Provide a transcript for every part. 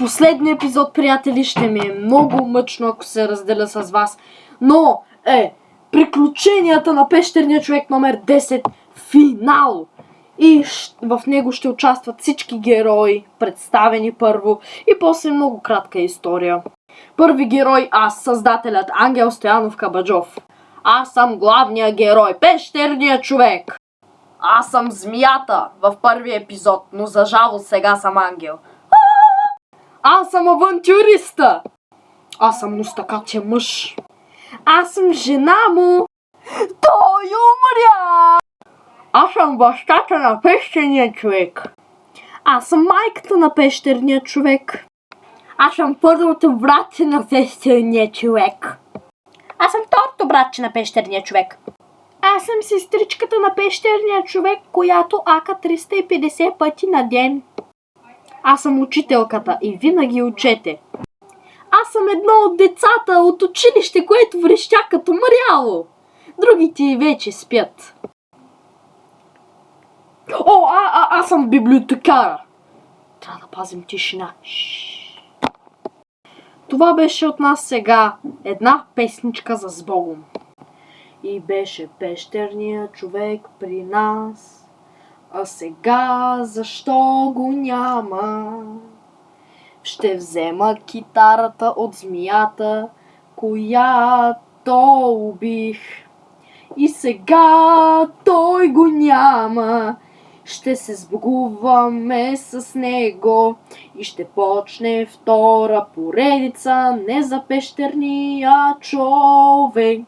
последния епизод, приятели, ще ми е много мъчно, ако се разделя с вас. Но приключенията на Пещерния човек номер 10 финал. И в него ще участват всички герои, представени първо, и после много кратка история. Първи герой аз, създателят Ангел Стоянов Кабаджов. Аз съм главният герой, Пещерния човек. Аз съм змията в първия епизод, но за жалост сега съм ангел. Аз съм авантюриста. Аз съм мустакатия мъж. Аз съм жена му. Той умря. Аз съм бащата на Пещерния човек. Аз съм майката на Пещерния човек. Аз съм първото братче на Пещерния човек. Аз съм второто братче на Пещерния човек. Аз съм сестричката на Пещерния човек, която ака 350 пъти на ден. Аз съм учителката и винаги учете. Аз съм едно от децата от училище, което врещя като мряло. Другите вече спят. Аз съм библиотекара. Трябва да пазим тишина. Това беше от нас сега една песничка за сбогом. И беше Пещерния човек при нас, а сега защо го няма? Ще взема китарата от змията, която убих. И сега той го няма. Ще се сбогуваме с него и ще почне втора поредица не за Пещерния човек.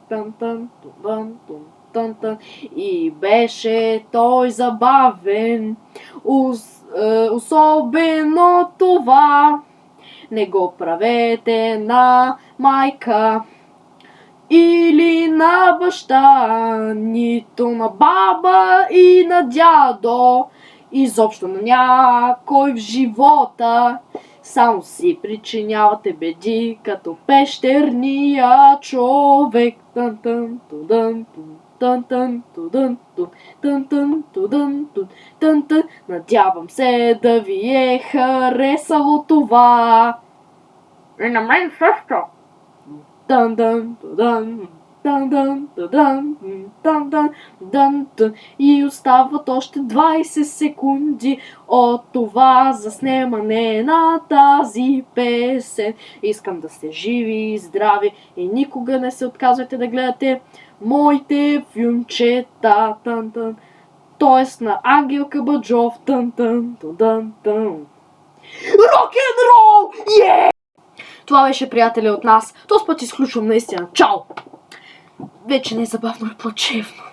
И беше той забавен, особено това. Не го правете на майка или на баща, нито на баба и на дядо, изобщо на някой в живота. Само си причинявате беди, като Пещерния човек. Надявам се да ви е харесало това. И на мен също. И остават още 20 секунди от това заснемане на тази песен. Искам да сте живи и здрави и никога не се отказвайте да гледате моите филмчета. Тоест на Ангел Кабаджов. Рок-н-рол! Това беше, приятели, от нас. Този път изключвам наистина. Чао! Вече не е забавно и плачевно.